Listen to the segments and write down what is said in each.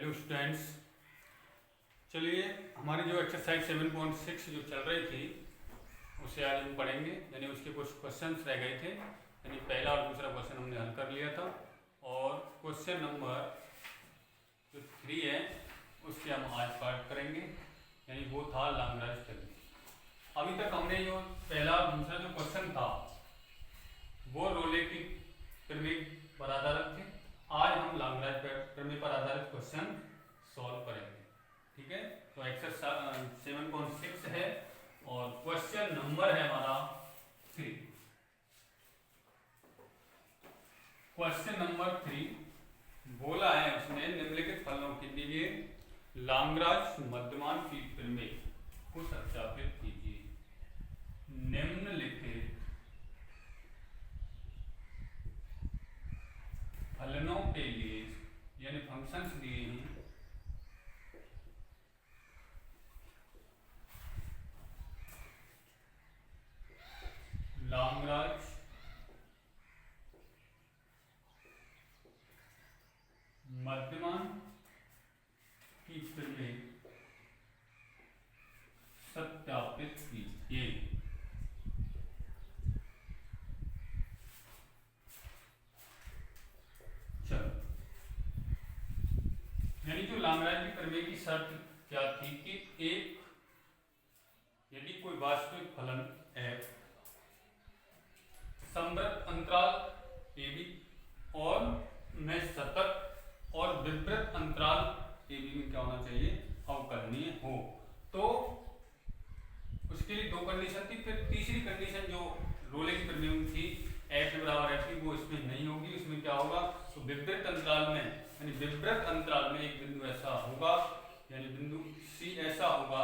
Hello students, चलिए हमारी जो एक्सरसाइज 7.6 जो चल रही थी उसे आज हम पढ़ेंगे। यानी उसके कुछ क्वेश्चंस रह गए थे, यानी पहला और दूसरा क्वेश्चन हमने हल कर लिया था और क्वेश्चन नंबर जो 3 है उससे हम आज पार्ट करेंगे। यानी वो था लाग्रांज प्रमेय। अभी तक हमने जो पहला और दूसरा जो क्वेश्चन था वो रोले की प्रमेय पर आधारित थे। आज हम लाग्रांज प्रमेय पर आधारित क्वेश्चन सॉल्व करेंगे। ठीक है, तो एक्सरसाइज 7.6 है और क्वेश्चन नंबर है हमारा 3। क्वेश्चन नंबर 3 बोला है उसने निम्नलिखित फलनों के लिए लाग्रांज मध्यमान की प्रमेय को सत्यापित कीजिए। निम्नलिखित फलनों के लिए यानी फंक्शंस दिए हैं लाग्रांज मध्यमान की प्रमेय सत्यापित कीजिए। यानी जो लाग्रांज की प्रमेय की शर्त क्या थी कि एक यदि कोई वास्तविक फलन f समवृत्त अंतराल ab और में सतत और विवृत अंतराल ab में क्या होना चाहिए, अवकलनीय हो, तो उसके लिए दो कंडीशन थी। फिर तीसरी कंडीशन जो रोले की प्रमेय में थी f बराबर f, वो इसमें नहीं होगी। इसमें क्या होगा, तो विवृत अंतराल में यानी विवृत अंतराल में एक बिंदु ऐसा होगा यानी बिंदु C ऐसा होगा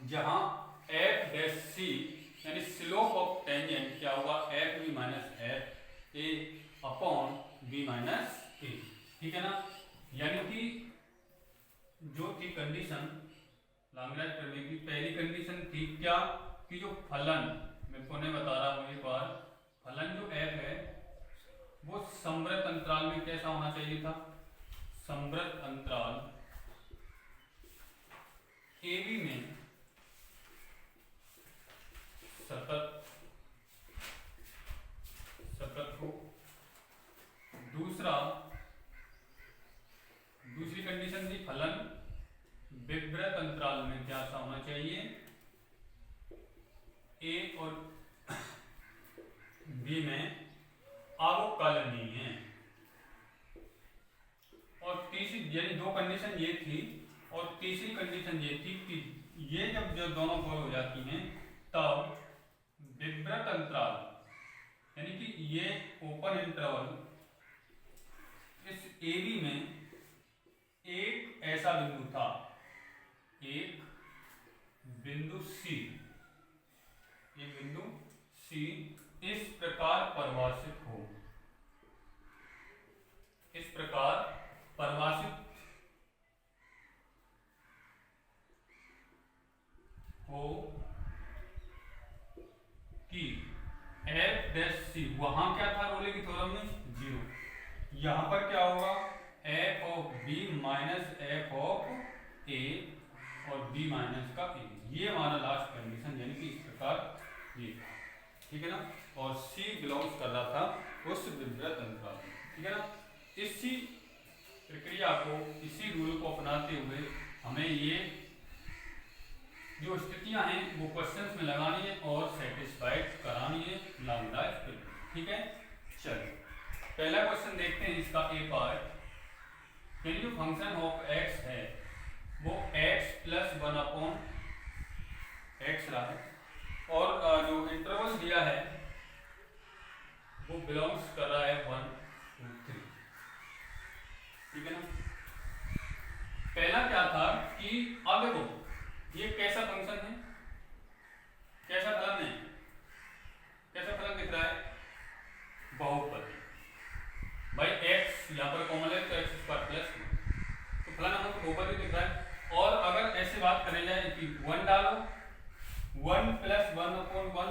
जहां f डैश c यानी स्लोप ऑफ टेंजेंट क्या होगा, f b minus f a upon b minus a। ठीक है ना, यानी कि जो थी कंडीशन लाग्रांज प्रमेय की पहली कंडीशन थी क्या कि जो फलन, मैं पुनः बता रहा हूं एक बार, फलन जो f है वो समवृत्त अंतराल में कैसा होना चाहिए था, समवृत्त अंतराल AB में सतत हो। दूसरी कंडीशन थी फलन विवृत अंतराल में क्या सा होना चाहिए, A और B में अवकलनीय है। और तीसरी यानी दो कंडीशन ये थी और तीसरी कंडीशन ये थी कि ये जब जो दोनों फॉल हो जाती हैं तब विवृत अंतराल यानी कि ये ओपन इंटरवल इस AB में एक ऐसा बिंदु था, एक बिंदु C इस प्रकार परिभाषित हो, इस प्रकार परिभाषित हो कि f डैश c वहां क्या था रोले की थ्योरम में 0, यहां पर क्या होगा f of b minus f of a और b माइनस का a। ये हमारा लास्ट कंडीशन यानी कि इस प्रकार ये, ठीक है ना, और c बिलोंग्स कर रहा था उस विवृत अंतराल में। ठीक है ना, इसी प्रक्रिया को, इसी रूल को अपनाते हुए हमें ये जो स्थितियां हैं वो क्वेश्चंस में लगानी है और सेटिस्फाइड करानी है लाग्रांज प्रमेय। ठीक है, चलिए पहला क्वेश्चन देखते हैं इसका ए पार्ट। यानी जो फंक्शन ऑफ x है वो x प्लस 1 अपॉन x रहा है और जो इंटरवल दिया है वो बिलोंग्स कर रहा है 1 2 3। ठीक है ना, पहला क्या था कि अब देखो ये कैसा फंक्शन है, कैसा फलन है, कैसा फलन दिख रहा है, बहुपद। भाई x यहाँ पर कॉमन है तो x स्क्वायर प्लस 1, तो फलन हमको बहुपद ही दिख रहा है। और अगर ऐसे बात करें जाए कि 1 डालो 1 प्लस 1 अपॉन 1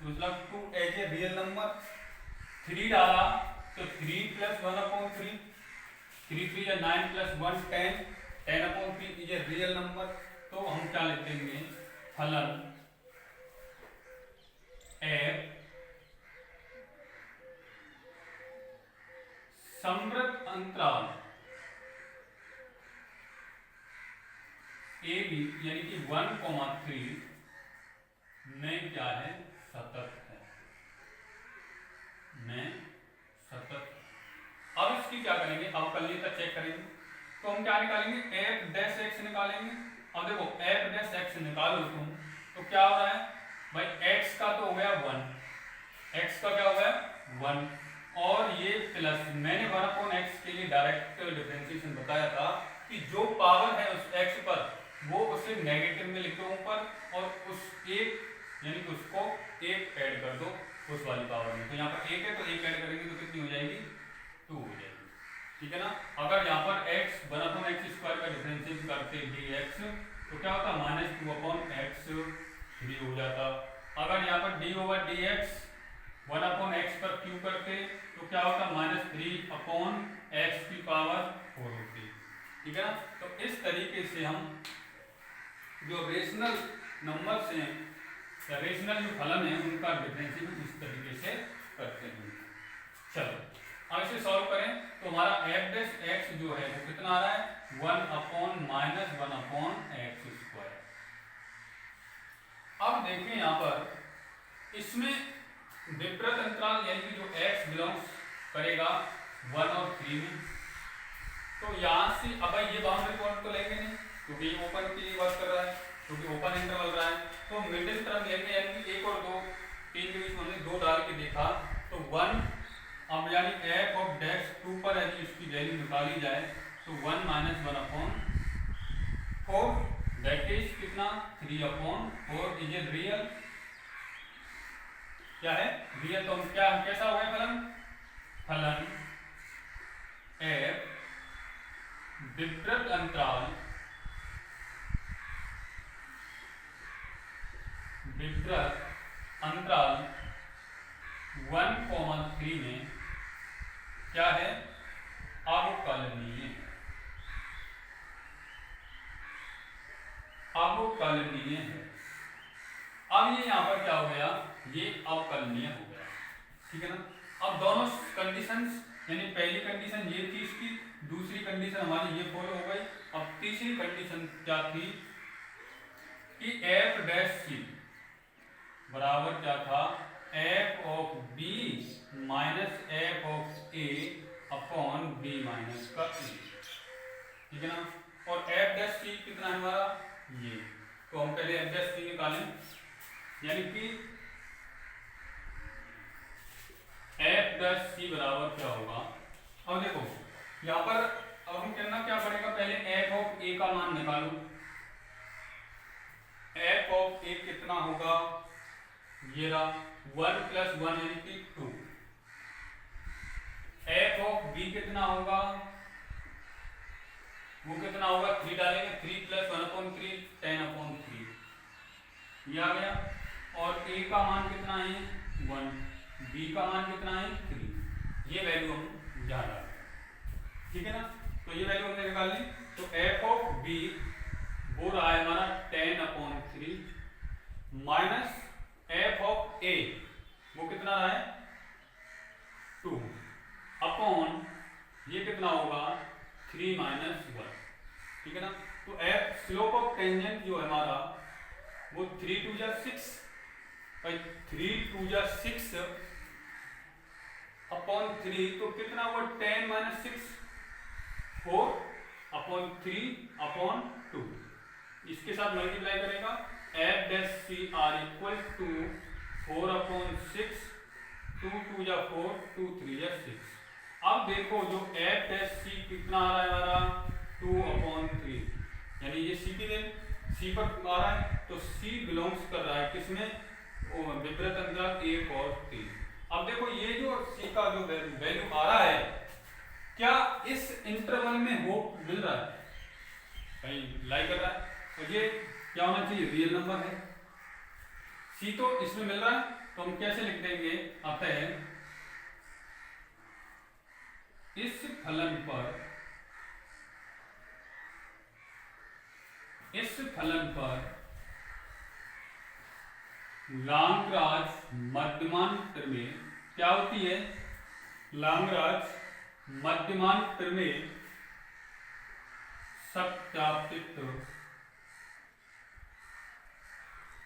मतलब 2 एज ए रियल नंबर, 3 डाला तो 3 प्लस 1 अपॉन 3 3 3 या 9 प्लस 1 10, 10/3 ये रियल नंबर। तो हम क्या लिखेंगे, फलन f समवृत्त अंतराल ए बी यानी कि 1,3 में क्या है, सतत है, में सतत। अब इसकी क्या करेंगे, अवकलनीयता चेक करेंगे। तो हम क्या निकालेंगे, एफ डैश एक्स निकालेंगे। अब देखो एफ डैश एक्स निकालो तुम, तो क्या हो रहा है भाई, एक्स का तो हो गया 1, एक्स का क्या हो गया 1, और ये प्लस, मैंने 1/x के लिए डायरेक्ट डिफरेंशिएशन बताया था कि जो पावर है उस x पर वो उसे नेगेटिव में लिखो ऊपर, और उस एक यानी कि उसको एक ऐड कर दो उस वाली पावर में। तो यहाँ पर एक है तो एक ऐड करेंगे तो कितनी हो जाएगी, 2 हो जाएगी, ठीक है ना। अगर यहाँ पर x 1/x² का डिफरेंशिएट करते dx तो क्या होता, -2/x 3 हो जाता। अगर यहाँ पर d/dx 1/x पर क्यू करते तो क्या होता, -3/x⁴ होती, ठीक है ना। तो इस तरीके से हम जो रेशनल नंबर्स हैं या रेशनल जो फलन है उनका डिफरेंशिएशन इस तरीके से करते हैं। चलो अब इसे सॉल्व करें तो हमारा f डैश x जो है वो कितना आ रहा है, 1/-1/x²। अब देखें यहाँ पर इसमें विपरीत अंतराल यानी कि जो x बिलोंग्स करेगा 1 और 3 में, तो यहाँ से अब ये बाउंड्री पॉइंट तो लेंगे नहीं क्योंकि ये ओपन की बात कर रहा है, क्योंकि ओपन इंटरवल रहा है। तो मिडिल टर्म लेंगे यानी कि 1 और 2, 3 के बीच में 2 डाल के देखा तो 1, अब यानी f ऑफ डैश 2 पर यदि इसकी वैल्यू निकाली जाए तो 1 - 1/4 दैट इज कितना, 3/4। इज इट रियल, क्या है रियल। तो क्या कैसा हो गया फलन, फलन f विपरीत अंतराल 1,3 में क्या है, अवकलनीय, अवकलनीय है। अब ये यहाँ पर क्या हो गया, ये अवकलनीय हो गया, ठीक है ना। अब दोनों कंडीशंस यानी पहली कंडीशन ये थी इसकी, दूसरी कंडीशन हमारी ये फॉलो हो गई। अब तीसरी कंडीशन क्या थी कि f डैश c बराबर क्या था, f of b minus f of a upon b minus का a, ठीक है ना। और f डैश c कितना है हमारा ये, तो हम पहले f डैश c निकालें, यानी कि f डैश c बराबर क्या होगा। अब देखो यहाँ पर अब हम करना क्या पड़ेगा, पहले f ऑफ a का मान निकालो। f ऑफ a कितना होगा, ये रहा 1 + 1 यानी कि 2। f ऑफ b कितना होगा, वो कितना होगा, 3 डालेंगे, 3 + 1/3 10/3 ये आ गया। और a का मान कितना है 1, b का मान कितना है 3, ये वैल्यू हम यहाँ डालें, ठीक है ना। तो ये वैल्यू हमने निकाल ली। तो f ऑफ b वो रहा है हमारा 10/3 माइनस f ऑफ a वो कितना रहा है 2 अपॉन ये कितना होगा 3 - 1, ठीक है ना। तो f स्लोप ऑफ टेंजेंट जो है हमारा वो 3 × 2 = 6, भाई 3 × 2 = 6 अपॉन 3, तो कितना हुआ 10 - 6 4/3/2, इसके साथ मल्टीप्लाई करेगा f डैश c r = 4/6, 2 × 2 = 4, 2 × 3 = 6। अब देखो जो f डैश c कितना आ रहा है हमारा 2/3, यानी ये c की वैल्यू c पर आ रहा है, तो c बिलोंग्स कर रहा है किसमें, विपरीत अंतराल 1 और 3। अब देखो ये जो c का जो वैल्यू आ रहा है क्या इस इंटरवल में हो मिल रहा है, कहीं लाई कर रहा है, तो ये क्या होना चाहिए, रियल नंबर है। c तो इसमें मिल रहा है, तो हम कैसे लिख देंगे, अतः इस फलन पर इस फलन पर लाग्रांज मध्यमान प्रमेय क्या होती है? लाग्रांज मध्यमान प्रमेय सत्यापित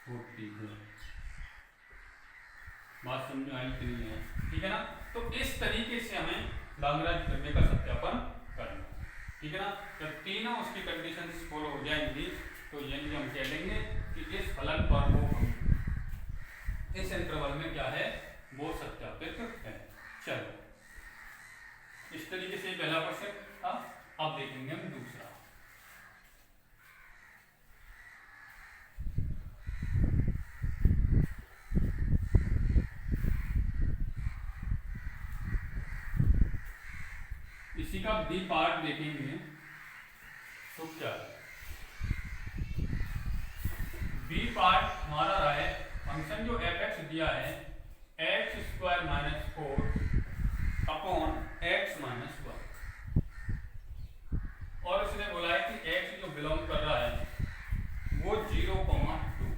होती है। बात समझ में आई कि नहीं है? ठीक है ना। तो इस तरीके से हमें लाग्रांज प्रमेय का सत्यापन करना है। ठीक है ना। जब तीनों उसकी कंडीशंस फॉलो हो जाएंगी तो यानी हम कह लेंगे कि इस फलन पर वो इस इंटरवल में क्या है, वो सत्यापित है। चलो, इस तरीके से पहला क्वेश्चन था। अब देखेंगे हम दूसरा। इसी का बी पार्ट देखेंगे तो क्या है। बी पार्ट हमारा रहा है फंक्शन जो एफ एक्स दिया है x square minus 4 upon x minus 1, और उसने बोला है कि एक्स जो बिलोंग कर रहा है वो 0,2,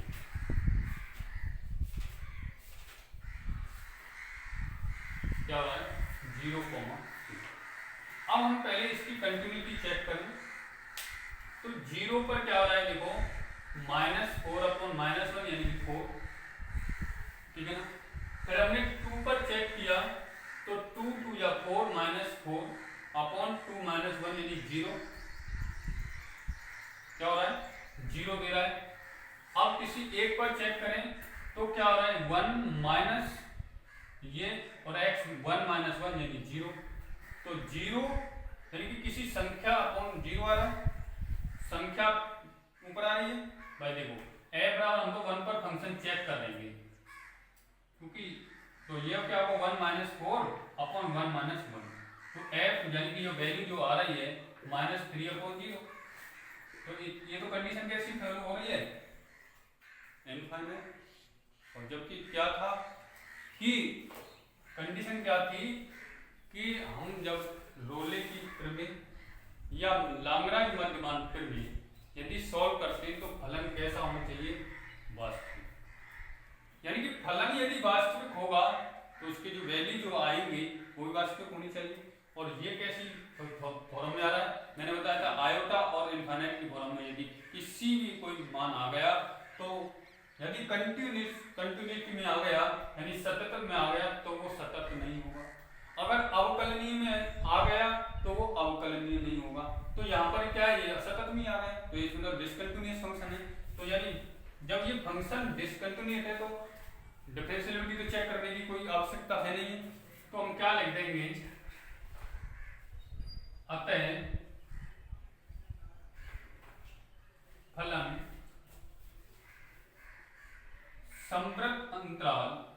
क्या हो रहा है 0,2। अब हम पहले इसकी कंटिन्यूटी चेक करें तो 0 पर क्या हो रहा है, देखो -4 अपॉन -1 यानी कि 4, ठीक है ना। फिर हमने 2 पर चेक किया तो 2 2 या 4 -4 अपॉन 2 -1 यानी 0, क्या हो रहा है 0 दे रहा है। अब किसी एक पर चेक करें तो क्या हो रहा है 1 माइनस ये और x 1 -1 यानी 0, तो 0 यानी कि किसी संख्या अपॉन 0 आ रहा है, संख्या ऊपर आ रही है भाई। देखो a बराबर हम तो 1 पर फंक्शन चेक कर लेंगे क्योंकि तो ये क्या होगा 1 -4 अपॉन 1 -1, तो f यानी कि जो वैल्यू जो आ रही है -3 अपॉन 0, तो ये तो कंडीशन कैसी फॉलो हो रही है इनफाइनाइट। और जबकि क्या था कि कंडीशन क्या थी कि हम जब रोले की प्रमेय या लाग्रांज मध्यमान प्रमेय यदि सॉल्व करते हैं तो फलन कैसा होना चाहिए, वास्तविक। यानी कि फलन यदि वास्तविक होगा तो उसकी जो वैल्यू जो आएंगी वो भी वास्तविक होनी चाहिए। और ये कैसी फॉर्म में आ रहा है, मैंने बताया था आयोटा और इनफाइनाइट की फॉर्म में यदि किसी भी कोई मान आ गया तो यदि कंटिन्यूटी में आ गया यानी सतत में आ गया तो वो सतत नहीं होगा, अगर अवकलनीय में आ गया तो वो अवकलनीय नहीं होगा। तो यहाँ पर क्या है, ये असतत में आ गया तो ये मतलब डिसकंटिन्यूअस फंक्शन है। तो यानी जब ये फंक्शन डिसकंटिन्यूअस है तो डिफरेंशिएबिलिटी तो चेक करने की कोई आवश्यकता है नहीं, तो हम क्या लिख देंगे, अतः फलन समवृत्त अंतराल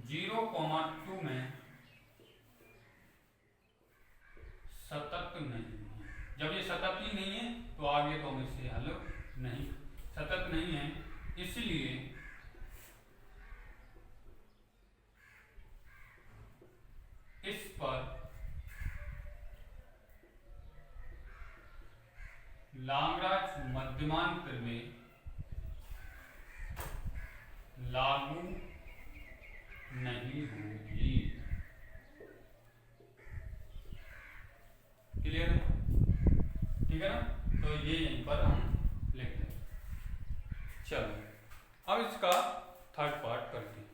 0,2 में सतत नहीं है। जब ये सतत ही नहीं है तो आगे तो हम इसे हल नहीं, सतत नहीं है, इसलिए इस पर लाग्रांज मध्यमान प्रमेय लागू नहीं होगी। क्लियर है, ठीक है ना। तो ये यहीं पर हम लिख दें। चलो अब इसका थर्ड पार्ट करते हैं।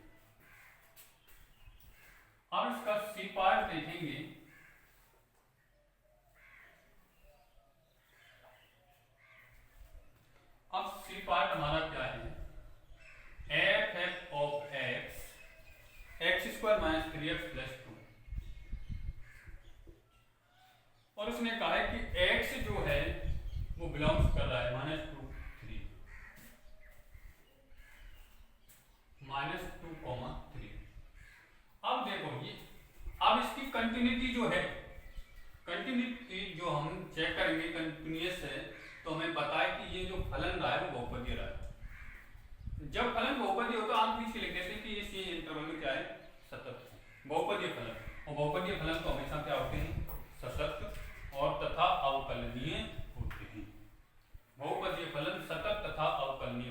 अब इसका सी पार्ट देखेंगे। अब सी पार्ट हमारा क्या है, f of x square minus 3x plus 2, और उसने कहा है कि x जो है वो बिलोंग्स कर रहा है -2 3 -2,3। अब देखो ये अब इसकी कंटिन्यूटी जो है, कंटिन्यूटी जो हम चेक करेंगे कंटिन्यूअस है तो हमें पता है कि ये जो फलन रहा है वो बहुपदीय रहा है। जब फलन बहुपदीय हो तो आप पीछे लिख देते हैं कि ये इंटरवल में क्या है, सतत है, बहुपदीय फलन। और बहुपदीय फलन तो हमेशा क्या होते हैं, सतत और तथा अवकलनीय होते हैं। बहुपदीय फलन सतत तथा अवकलनीय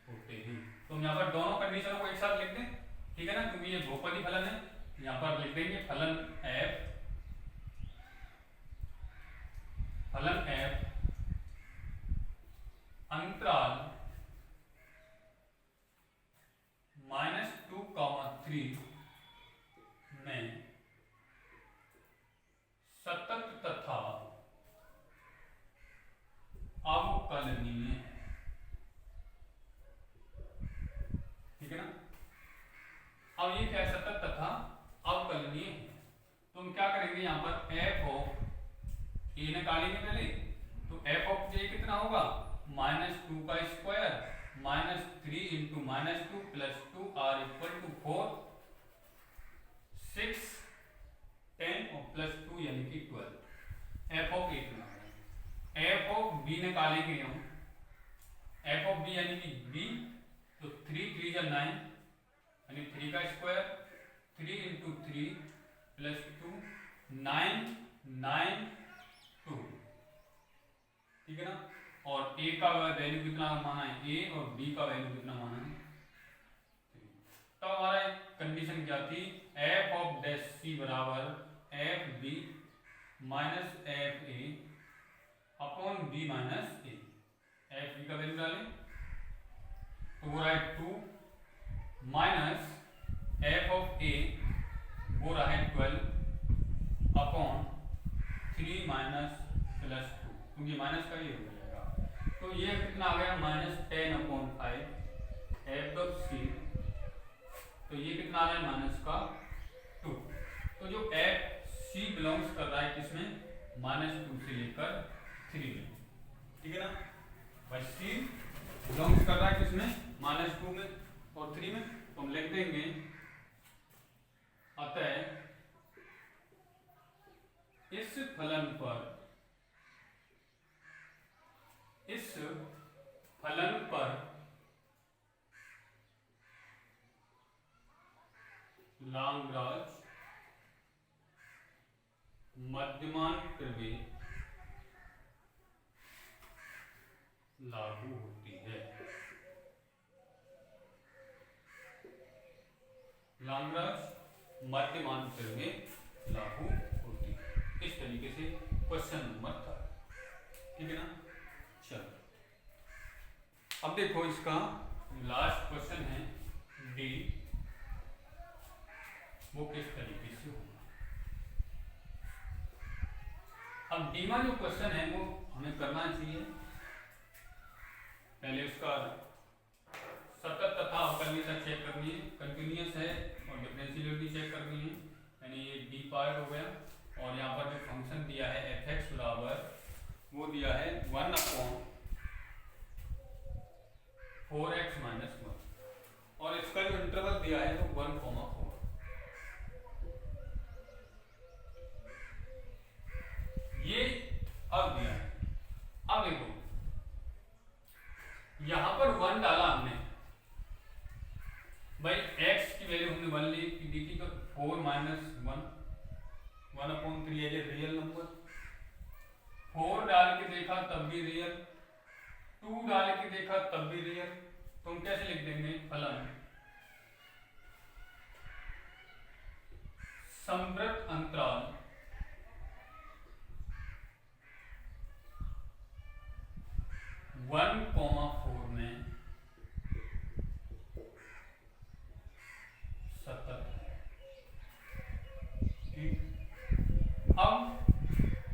होते हैं। तो हम यहाँ पर दोनों कंडीशनों को एक साथ लिख दें, ठीक है ना, क्योंकि ये बहुपदीय फलन है। यहाँ पर लिख देंगे फलन f अंतराल -2, 3 में सतत तथा अवकलनीय है, ठीक है ना। अब ये क्या है, सतत तथा अवकलनीय है। तो हम क्या करेंगे, यहाँ पर f ऑफ a निकालेंगे पहले। तो f ऑफ a कितना होगा, -2 का square -3 into -2 plus 2 are equal to 4, 6, 10 और प्लस 2 यानी कि 12। f ऑफ a कितना है, f ऑफ b निकालेंगे हम। f ऑफ b यानी कि b, तो 3 3 या 9 यानी 3 का स्क्वायर 3 इंटू 3 प्लस 2 9 9 2, ठीक है ना। और a का वैल्यू कितना माना है, a और b का वैल्यू कितना माना है, 3। तो हमारा एक कंडीशन क्या थी, f ऑफ डैश c बराबर f b minus f a upon b minus a। f b का वैल्यू डालें तो वो रहा है 2 माइनस f ऑफ a वो रहा है 12 अपॉन 3 माइनस प्लस 2, क्योंकि माइनस का ये हो जाएगा। तो ये कितना आ गया, -10/5 f ऑफ c। तो ये कितना आ रहा है, -2। तो जो f c बिलोंग्स कर रहा है किसमें, -2 से लेकर 3 में, ठीक है ना। भाई c बिलोंग्स कर रहा है किसमें, -2 में और 3 में। तो हम लिख देंगे अतः इस फलन पर लाग्रांज मध्यमान प्रमेय लागू होती है। लाग्रांज मध्यमान प्रमेय लागू होती है। इस तरीके से क्वेश्चन नंबर 3, ठीक है ना। चलो अब देखो इसका लास्ट क्वेश्चन है डी, वो किस तरीके से होगा। अब डी में जो क्वेश्चन है वो हमें करना चाहिए, पहले उसका सतत तथा अवकलनीयता चेक करनी है, कंटिन्यूअस है और डिफरेंशिएबिलिटी चेक करनी है, यानी ये डी पार्ट हो गया। और यहाँ पर जो फंक्शन दिया है f(x) बराबर वो दिया है 1/4x माइनस 1 और इसका जो इंटरवल दिया है वो 1,4। ये अब दिया है। अब देखो यहां पर 1 डाला हमने, भाई x की वैल्यू हमने 1 ली थी, तो 4 माइनस 1/3 है रियल नंबर। 4 डाल के देखा तब भी रियल, 2 डाल के देखा तब भी रियल। तो हम कैसे लिख देंगे, फलन समवृत्त अंतराल वन कॉमा 4 में सतत है, ठीक। अब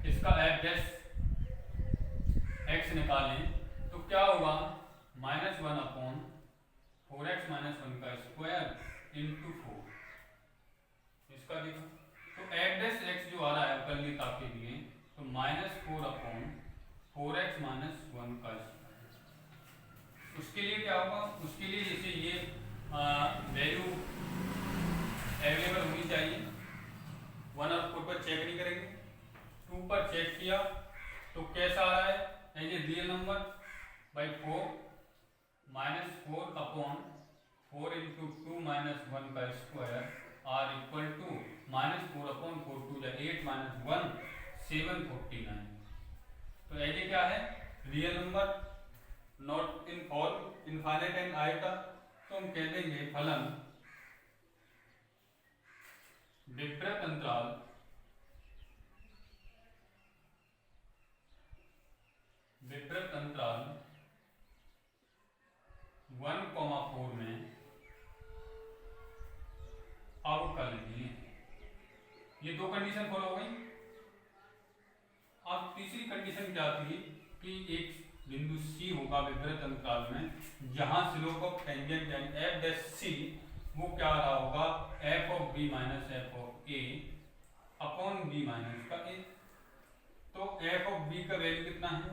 इसका f' x निकालें तो क्या होगा, -1/4x माइनस 1 का स्क्वायर इंटू 4। इसका देखो तो f' जो आ रहा है अवकलनीयता के लिए, तो -4/4x माइनस 1 का स्क्वायर। उसके लिए क्या होगा, उसके लिए जैसे ये वैल्यू अवेलेबल होनी चाहिए। 1 और 4 पर चेक नहीं करेंगे, 2 पर चेक किया तो कैसा आ रहा है, as a real number by 4 -4/4 into 2 minus 1 का square are equal to -4/4 to the 8 - 1 749। तो एज ए क्या है, real number not in form infinite and iota. तो हम कह देंगे फलन विपरीत अंतराल विपरीत अंतराल 1,4 में अवकलनीय। ये दो कंडीशन फॉलो हो गई। अब तीसरी कंडीशन क्या थी कि एक बिंदु C होगा विपरीत अंतराल में जहां slope of tangent and f dash c वो क्या रहा होगा, f of b minus f of a upon b minus का a। तो f ऑफ b का वैल्यू कितना है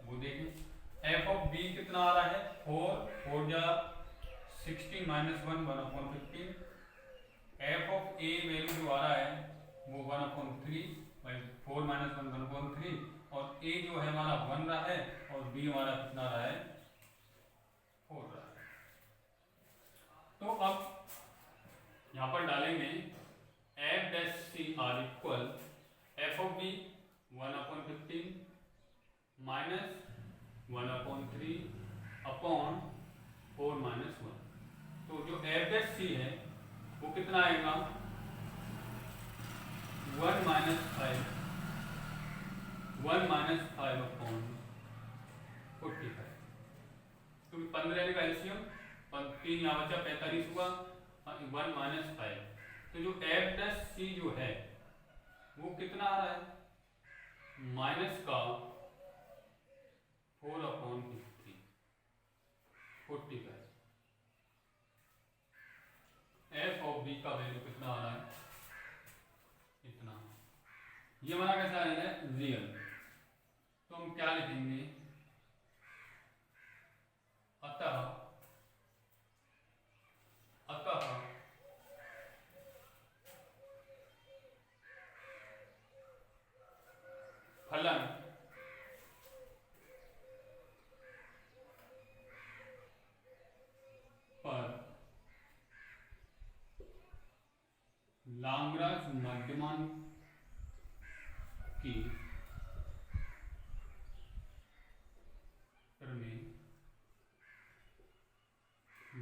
वो देखें। f ऑफ b कितना आ रहा है 4 जा 16 - 1 1/15। f ऑफ a वैल्यू जो आ रहा है वो 1/3 4 - 1 1/3 और a जो है हमारा 1 रहा है और b हमारा कितना रहा है 4 रहा है। तो अब यहाँ पर डालेंगे f dash c are equal f of b 1/15 minus 1/3 upon 4 - 1। तो जो f डैश c है वो कितना आएगा 1 - 5 अपॉन 45। तो 15 का एलसीएम 3 यहाँ बचा 45 हुआ 1 - 5। तो जो f डैश c जो है वो कितना आ रहा है माइनस का 4/50 45। f ऑफ b का वैल्यू कितना आ रहा है इतना। ये हमारा कैसा आ रहा है रियल। तो हम क्या लिखेंगे अतः फलन पर लाग्रांज मध्यमान की प्रमेय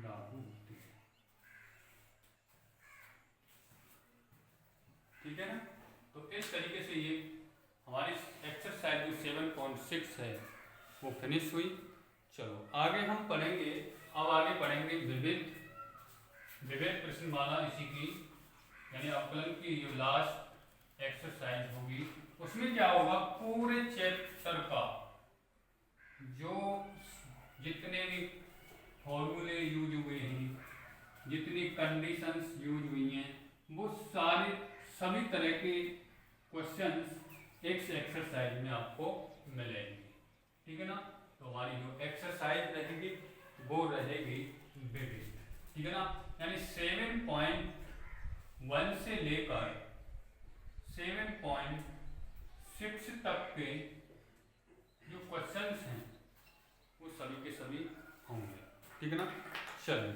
लागू होती है। ठीक है ना। तो इस तरीके से ये हमारी एक्सरसाइज जो 7.6 है वो फिनिश हुई। चलो आगे हम पढ़ेंगे। अब आगे पढ़ेंगे विविध प्रश्नमाला इसी की, यानी अवकलन की जो लास्ट एक्सरसाइज होगी उसमें क्या होगा पूरे चैप्टर का जो जितने भी फॉर्मूले यूज हुए हैं, जितनी कंडीशंस यूज हुई हैं, वो सारे सभी तरह के क्वेश्चंस इस एक्सरसाइज में आपको मिलेंगे। ठीक है ना। तो हमारी जो एक्सरसाइज रहेगी वो रहेगी विविध। ठीक है ना। यानी 7.1 से लेकर 7.6 तक के जो क्वेश्चंस हैं वो सभी के सभी होंगे। ठीक है ना। चलिए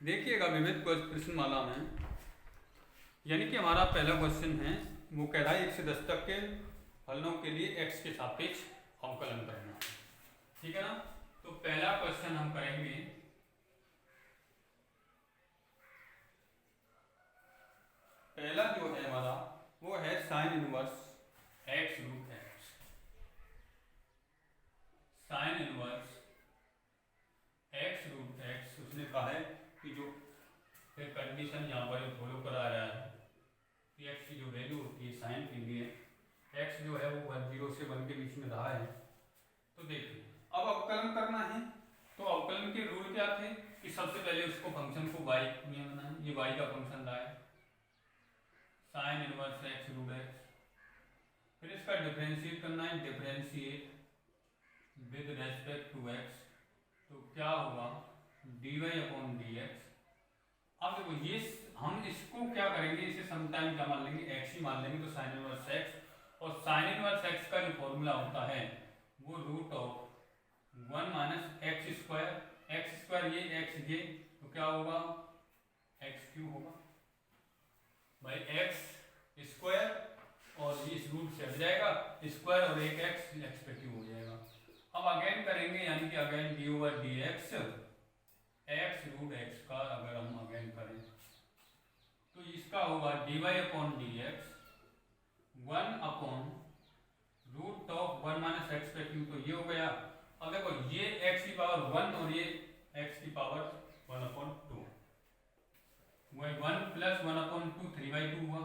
देखिएगा विविध प्रश्नमाला में, यानी कि हमारा पहला क्वेश्चन है वो कह रहा है 1 से 10 तक के फलनों के लिए x के सापेक्ष अवकलन करना। ठीक है ना। तो पहला क्वेश्चन हम करेंगे पहला जो है हमारा वो है sine inverse x root x। Sine inverse x root x उसने कहा है कि जो कंडीशन यहाँ पर फॉलो करा रहा है कि x की जो वैल्यू होती है साइन के लिए x जो है वो 0 से 1 के बीच में रहा है। तो देखिए अब अवकलन करना है तो अवकलन के रूल क्या थे कि सबसे पहले उसको फंक्शन को y में बनाना है। ये y का फंक्शन रहा है sine inverse x root x। फिर इसका डिफरेंशिएट करना है, differentiate with respect to x। तो क्या होगा dy/dx। अब देखो ये हम इसको क्या करेंगे, इसे समटाइम क्या मान लेंगे x ही मान लेंगे। तो साइन इनवर्स x, और साइन इनवर्स x का जो फॉर्मूला होता है वो रूट ऑफ 1 - x² ये xj। तो क्या होगा एक्स क्यूब होगा भाई, एक्स स्क्वायर और इस रूट से हट जाएगा स्क्वायर और एक एक्स एक्स पे क्यूब हो जाएगा। अब अगेन करेंगे यानी कि again d over d x x root x का अगर हम अगेन करें तो इसका होगा d y upon d x 1 upon root of 1 minus x पे क्यूब, तो ये हो गया। अब देखो ये एक्स की पावर 1 और ये एक्स की पावर 1 अपॉन 2, वही 1 प्लस 1 अपॉन 2 3/2 हुआ।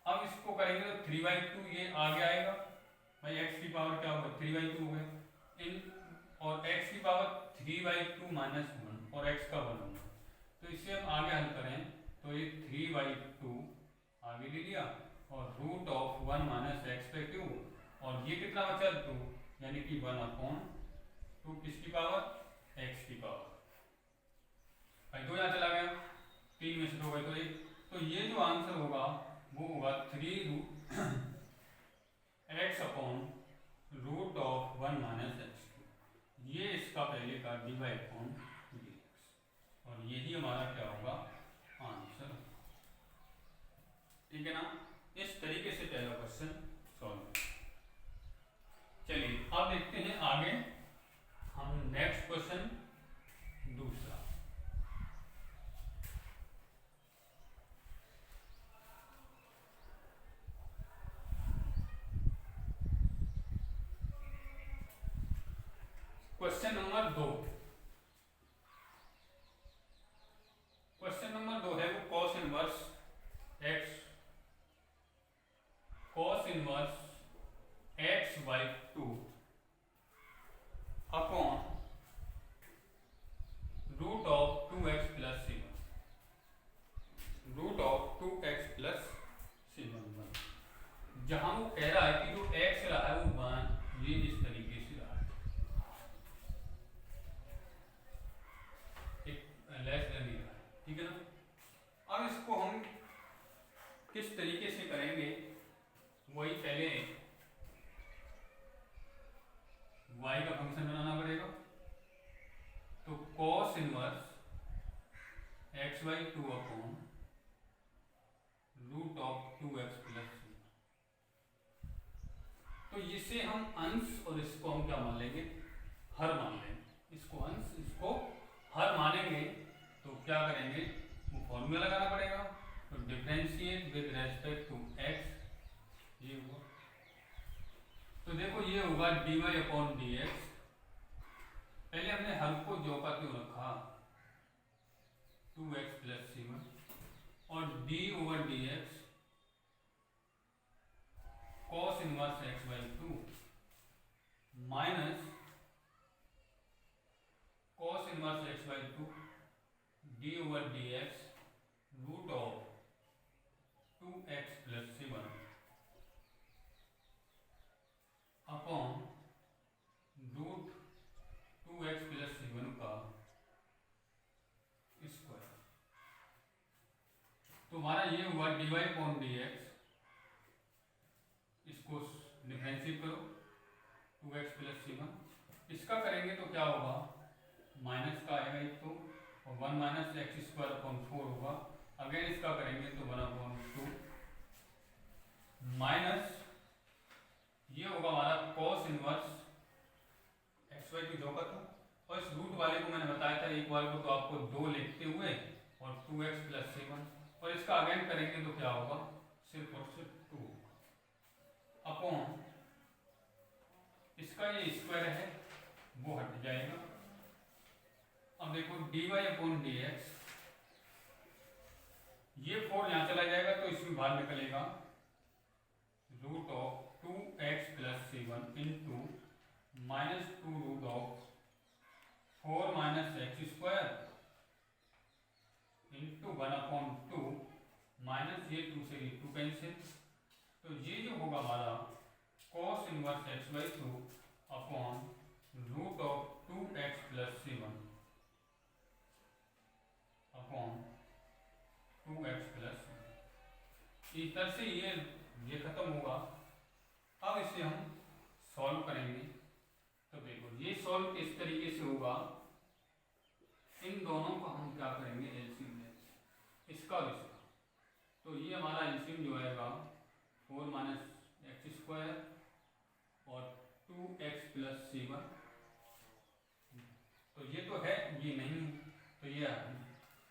अब इसको करेंगे तो 3/2 ये आगे आएगा भाई, x की पावर क्या होगा 3/2 हो गया इन, और x की पावर 3/2 माइनस 1 और x का 1 होगा। तो इसे हम आगे हल करें तो ये 3/2 आगे ले लिया और रूट ऑफ 1 माइनस एक्स पे क्यूब और ये कितना बचा 2 यानी कि 1 अपॉन 2 किसकी पावर x की पावर भाई, 2 यहाँ चला गया 3 में से 2 गए तो ये जो आंसर होगा वो होगा 3 root x upon root of 1 minus x cube. ये इसका पहले का d y upon d x और यही हमारा क्या होगा आंसर, ठीक है ना। इस तरीके से पहला क्वेश्चन सॉल्व। चलिए अब देखते हैं आगे हम नेक्स्ट क्वेश्चन दूसरा। क्वेश्चन नंबर 2, क्वेश्चन नंबर 2 है वो cos inverse x, cos inverse x/2 upon root of 2x plus c1, root of 2x plus c1। जहां वो कह रहा है कि जो x रहा है वो 1 ये इस तरीके से रहा है, लेस देन ही रहा है, ठीक है ना। अब इसको हम किस तरीके से करेंगे वही पहले y का फंक्शन बनाना पड़ेगा। तो cos inverse x/2 upon root of 2x plus c, तो इसे हम अंश और इसको हम क्या मान लेंगे हर मान लेंगे, इसको अंश इसको हर मानेंगे तो क्या करेंगे वो फॉर्मूला लगाना पड़ेगा। तो differentiate with respect to x, ये हुआ। तो देखो ये होगा d y upon d x, पहले हमने हर को जो का क्यों रखा 2x प्लस c1 और d over d x cos inverse x/2 minus cos inverse x/2 d over d x root of 2x plus c1 upon root 2x plus c1 का square. तो हमारा ये हुआ d y upon d x, इसको differentiate करो 2x plus c1, इसका करेंगे तो क्या होगा माइनस का आएगा एक तो, और 1 माइनस एक्स स्क्वायर अपॉन 4 होगा। अगेन इसका करेंगे तो 1 अपॉन 2 माइनस ये होगा हमारा cos इनवर्स x/2 जो का था, और इस रूट वाले को मैंने बताया था एक बार को तो आपको 2 लिखते हुए और 2x प्लस c1, और इसका अगेन करेंगे तो क्या होगा सिर्फ और सिर्फ 2 अपॉन इसका ये स्क्वायर है वो हट जाएगा। अब देखो d y upon d x, ये 4 यहां चला जाएगा तो इसमें बाहर निकलेगा root of 2x plus c1 into minus 2 root of 4 minus x square into 1 upon 2 minus ये 2 से 2 कैंसिल। तो ये जो होगा हमारा cos inverse x/2 upon root of 2x plus c1 upon 2x plus, इस तरह से ये खत्म होगा। अब इसे हम सॉल्व करेंगे तो देखो ये सॉल्व किस तरीके से होगा, इन दोनों को हम क्या करेंगे एलसीएम लेंगे। इसका और इसका। तो ये हमारा एलसीएम जो आएगा 4 माइनस एक्स स्क्वायर और 2x प्लस 7। तो ये तो है, ये नहीं है, तो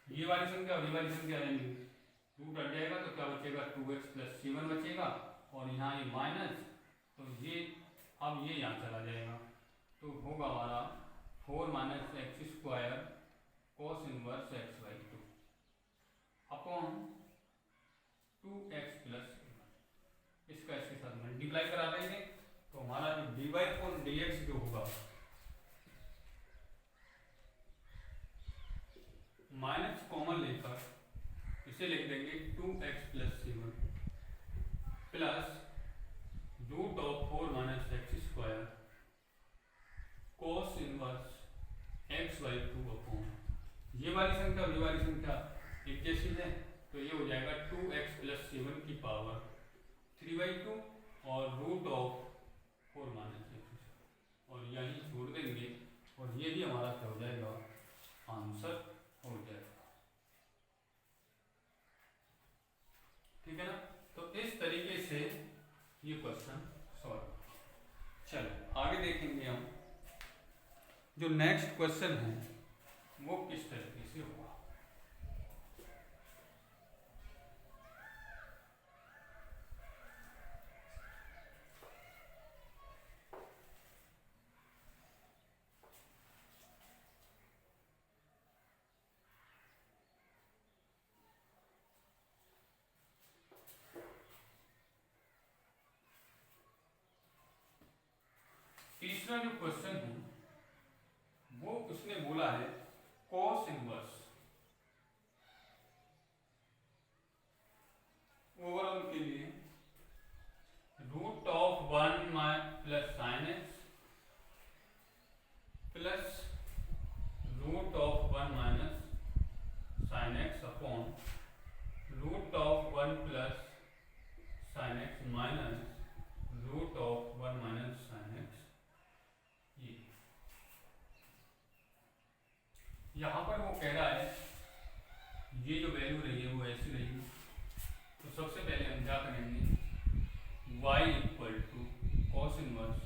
ये वाली संख्या और ये वाली संख्या रहेंगी, रूट हट जाएगा तो क्या बचेगा 2x प्लस 7 बचेगा और यहाँ ये माइनस, तो ये अब ये यहाँ चला जाएगा तो होगा हमारा 4 minus x square cos inverse x by 2 upon 2x plus 7। इसका इसके साथ मल्टीप्लाई करा देंगे तो हमारा जो dy अपॉन dx जो होगा माइनस कॉमन लेकर इसे लिख देंगे 2x plus 7 plus root of 4 minus x square cos inverse x by 2 upon ये वाली संख्या और ये वाली संख्या एक जैसी है तो ये हो जाएगा 2x प्लस 7 की पावर 3/2 और रूट ऑफ 4 माइनस एक्स और यही छोड़ देंगे और ये भी हमारा क्या हो जाएगा आंसर हो जाएगा। ठीक है ना। तो इस तरीके से ये क्वेश्चन सॉल्व। चलो आगे देखेंगे हम जो नेक्स्ट क्वेश्चन है वो किस तरीके से होगा। तीसरा जो क्वेश्चन है वो उसने बोला है कॉस इनवर्स ओवरऑल के लिए root of 1 plus sine x plus root of 1 minus sine x upon root of 1 plus sine x minus root of 1 minus sine x. यहाँ पर वो कह रहा है ये जो वैल्यू रही है वो ऐसी रहेगी तो सबसे पहले हम क्या करेंगे y equal to cos inverse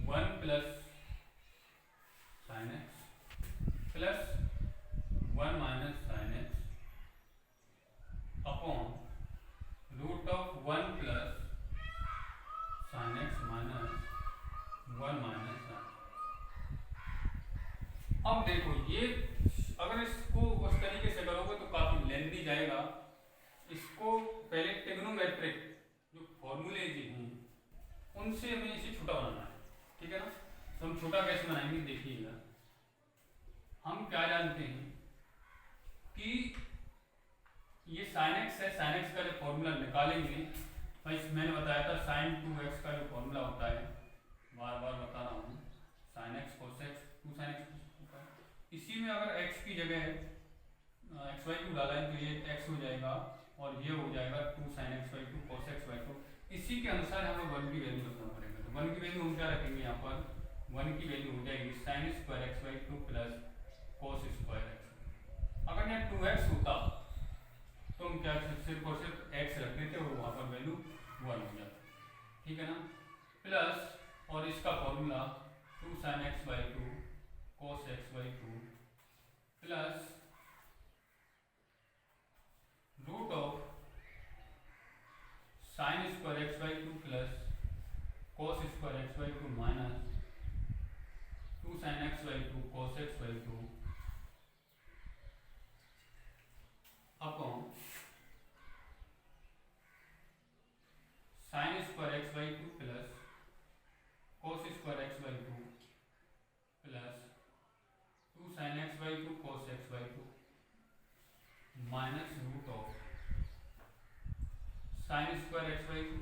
1 plus sine x plus 1 minus sine x upon root of 1 plus sine x minus 1 minus sine. अब देखो ये अगर इसको उस तरीके से करोगे तो काफी लेंथी जाएगा। इसको पहले ट्रिग्नोमेट्रिक जो फॉर्मूले हैं उनसे हमें इसे छोटा बनाना है। ठीक है ना। तो हम छोटा कैसे बनाएंगे देखिएगा। हम क्या जानते हैं कि ये sin x है, sin x का जो फॉर्मूला निकालेंगे भाई मैंने बताया था sin 2x का जो फॉर्मूला होता है बार बार बता रहा हूँ sin x cos x 2 sin x। इसी में अगर x की जगह x/2 डाला है तो ये x हो जाएगा और ये हो जाएगा 2 sin x/2 cos x/2। इसी के अनुसार हमें 1 की वैल्यू रखना पड़ेगा। तो 1 की वैल्यू हम क्या रखेंगे यहाँ पर 1 की वैल्यू हो जाएगी sin square x/2 plus cos square x। अगर यहाँ 2x होता तो हम क्या सिर्फ और सिर्फ x रख देते और वहाँ पर वैल्यू 1 हो जाता। ठीक है ना। प्लस और इसका formula 2 sin x/2 cos x/2 plus root of sin square x/2 plus cos square x/2 minus 2 sin x/2 cos x/2 upon sin square x/2 plus cos square x/2 plus 2 sin x/2 cos x/2 minus root of sin square x/2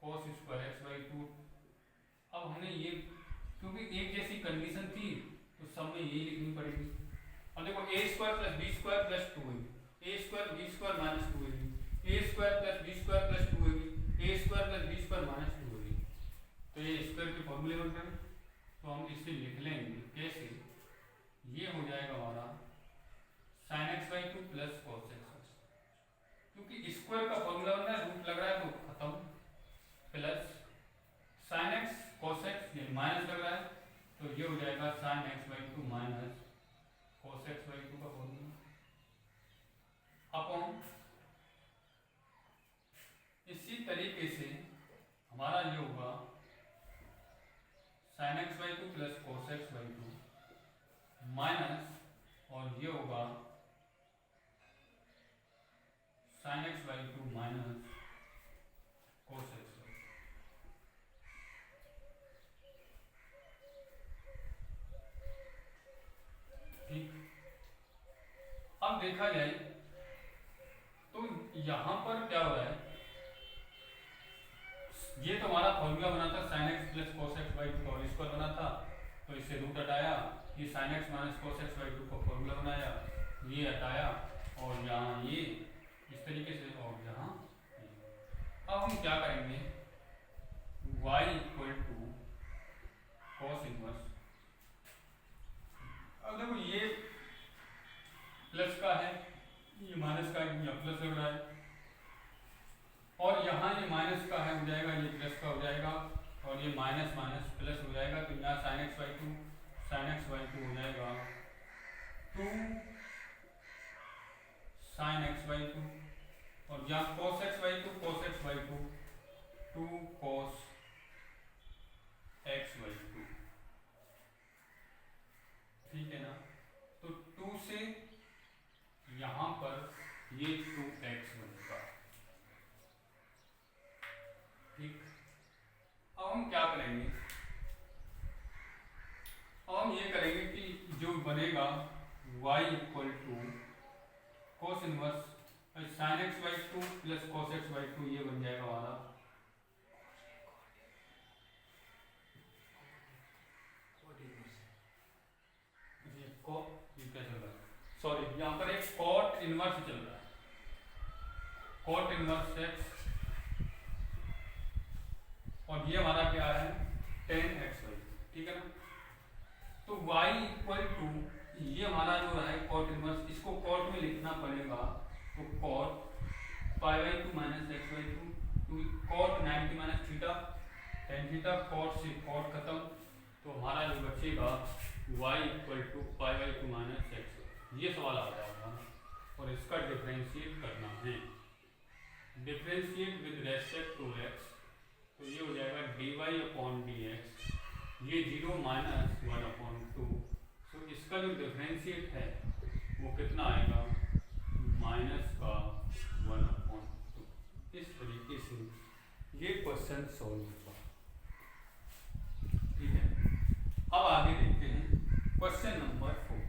cos square x/2। अब हमने ये क्योंकि एक जैसी condition थी तो सब में यही लिखनी पड़ेगी। अब देखो a square plus b square plus 2ab a square b square minus 2ab a square plus b square plus 2ab a square plus b square minus 2ab। तो ये स्क्वायर के फॉर्मूले बन रहे हैं तो हम इसे लिख लेंगे कैसे। ये हो जाएगा हमारा हमारा ये होगा sin x/2 plus cos x/2 minus, और ये होगा sin x/2 minus cos x/2। ठीक, अब देखा जाए तो यहां पर क्या हो रहा है, ये तो हमारा फॉर्मूला बना था sin x plus cos x/2 का, और इसको बना था तो इससे रूट हटाया, ये sin x minus cos x/2 का फॉर्मूला बनाया, ये हटाया, और यहाँ ये इस तरीके से, और यहाँ अब हम क्या करेंगे, y equal to cos inverse, अब देखो ये प्लस का है, ये माइनस का है, यहाँ प्लस लग रहा है, और यहाँ ये माइनस का है हो जाएगा, ये प्लस का हो जाएगा, और ये माइनस माइनस प्लस हो जाएगा, तो यहाँ sin x/2 हो जाएगा 2 sin x/2, और यहाँ cos x/2 2 cos x/2। ठीक है ना, तो 2 से यहाँ पर ये 2x बनेगा। ठीक, अब हम क्या करेंगे, अब हम ये करेंगे कि जो बनेगा y equal to cos inverse sin x/2 plus cos x/2, ये बन जाएगा हमारा ये क्या चल रहा है, सॉरी यहाँ पर एक cot इनवर्स चल रहा है, cot इनवर्स x, और ये हमारा क्या है tan x/2। ठीक है ना, तो y इक्वल टू ये हमारा जो है cot इनवर्स, इसको cot में लिखना पड़ेगा, तो cot π/2 minus x/2 to cot 90 minus theta tan theta, cot से cot खत्म, तो हमारा जो बचेगा y equal to π/2 minus x। ये सवाल आ जाएगा, और इसका डिफरेंशिएट करना है, differentiate with respect to x, तो ये हो जाएगा dy/dx, ये 0 माइनस 1/2, तो इसका जो डिफरेंशिएट है वो कितना आएगा, माइनस का 1/2। इस तरीके से ये क्वेश्चन सॉल्व होगा। ठीक है, अब आगे देखते हैं क्वेश्चन नंबर 4।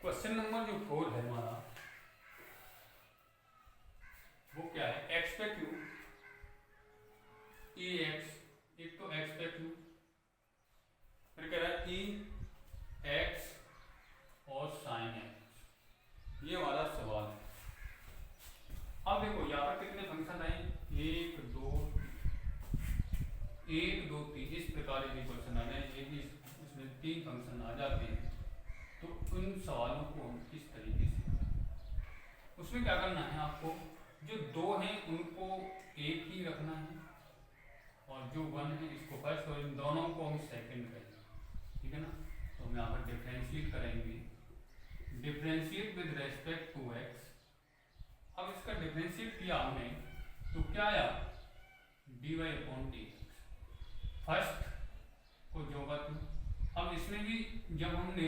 क्वेश्चन नंबर जो 4 है हमारा, वो क्या है, x पे q e x, एक तो x पे q, फिर कह रहा है e x और sin x, ये हमारा सवाल है। अब देखो यहाँ पर कितने फंक्शन आए, 1 2 3, इस प्रकार के क्वेश्चन आ रहे हैं, इसमें 3 फंक्शन आ जाते हैं, तो उन सवालों को हम किस तरीके से करें, उसमें क्या करना है, आपको जो 2 हैं उनको एक ही रखना है, और जो 1 है इसको फर्स्ट, और इन दोनों को हम सेकंड करेंगे। ठीक है ना, तो हम यहाँ पर डिफरेंशिएट करेंगे, differentiate with respect to x। अब इसका डिफरेंशिएट किया हमने, तो क्या आया, dy/dx, फर्स्ट को जो बात, अब इसमें भी जब हमने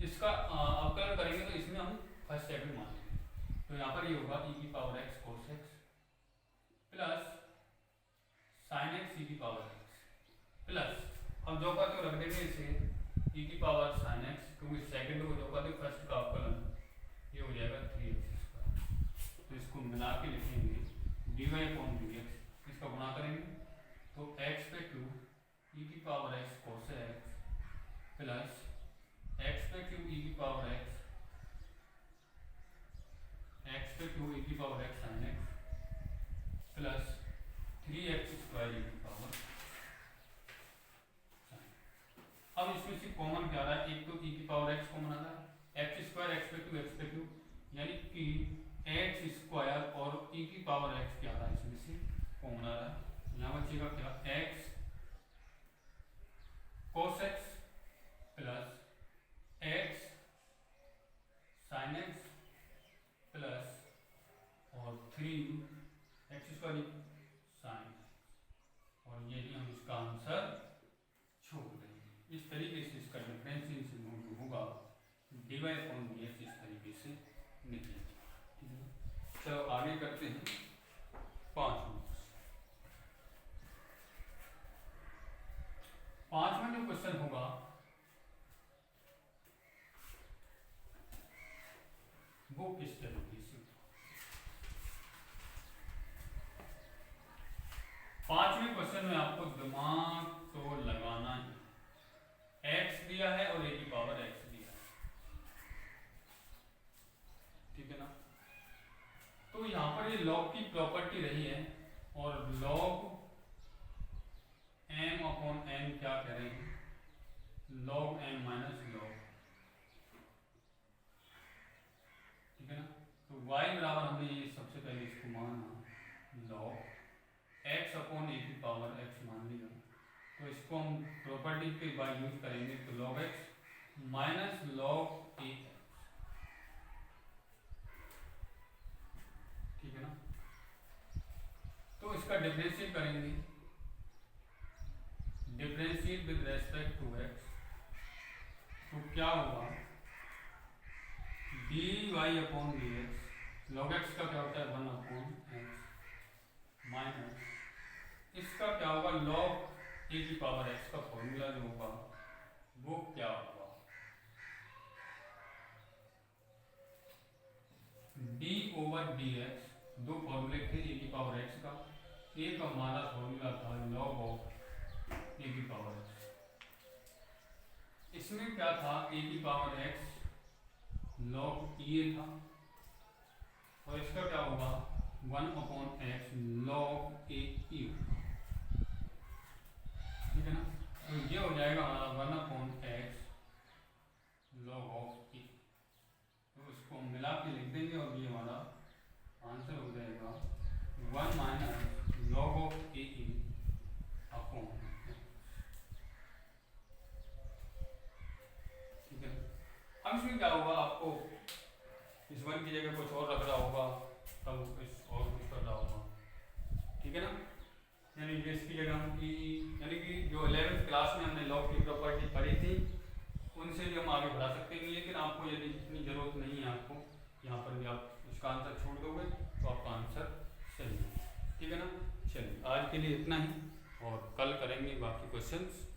इसका अवकलन करेंगे तो इसमें हम फर्स्ट सेकंड मानेंगे, तो यहाँ पर ये होगा e⁻x cos x plus sin x e⁻x plus, अब जो का तो रख देंगे इसे e⁻sin x, क्योंकि सेकंड को जो का तो फर्स्ट का अवकलन, ये हो जाएगा 3x², तो इसको मिला के लिखेंगे dy/dx, इसका गुणा करेंगे तो x पे q e⁻x cos x plus x पे q e⁻x sin x plus 3x² e⁻sin। अब इसमें से कॉमन क्या आ रहा है, एक तो e की पावर x कॉमन आ रहा है, x स्क्वायर x पे क्यू, यानी कि x स्क्वायर और e की पावर x क्या आ रहा है, इसमें से कॉमन आ रहा है। यहाँ बचेगा क्या, x cos x plus x sin x plus और 3x स्क्वायर sin, और यही हम इसका आंसर छोड़ देंगे। इस तरीके से इसका डिफरेंशिएशन होगा dy अपॉन dx, इस तरीके से निकलेगा। चलो आगे करते हैं 5वां जो क्वेश्चन होगा वो किस तरीके से, 5वें क्वेश्चन में आपको दिमाग तो लगाना है। x दिया है और a की पावर x दिया है, ठीक है ना। तो यहां पर ये log की प्रॉपर्टी रही है, और log m अपॉन n क्या कह रहे हैं, log m माइनस log, ठीक है ना। तो y बराबर हमने ये सबसे पहले इसको माना log x अपॉन a की पावर x मान लिया, तो इसको हम प्रॉपर्टी के बाय यूज करेंगे, तो log x minus log a, ठीक है ना। तो इसका डिफरेंशिएट करेंगे, differentiate with respect to x, तो क्या होगा dy upon dx, log x का क्या होता है 1 अपॉन x, माइनस इसका क्या होगा log a की पावर x का फॉर्मूला जो होगा वो क्या होगा, d ओवर dx, दो फॉर्मूले थे a की पावर x का, a का हमारा फॉर्मूला था log ऑफ a की पावर x, इसमें क्या था a की पावर x log e था, और इसका क्या होगा 1 upon x log a e, ठीक है ना। तो ये हो जाएगा हमारा 1 upon x log of e, तो इसको हम मिला के लिख देंगे, और ये हमारा आंसर हो जाएगा 1 minus log of a e upon, ठीक है। अब इसमें क्या होगा, आपको इस 1 की जगह कुछ और रख रहा होगा, तब इस और कुछ कर रहा होगा, ठीक है ना। यानी इसकी जगह हम यानी कि जो 11th क्लास में हमने लॉग की प्रॉपर्टी पढ़ी थी उनसे भी हम आगे बढ़ा सकते हैं, लेकिन आपको यदि इतनी जरूरत नहीं है, आपको यहाँ पर भी आप उसका आंसर छोड़ दोगे तो आपका आंसर सही है, ठीक है ना। चलिए आज के लिए इतना ही, और कल करेंगे बाकी क्वेश्चंस।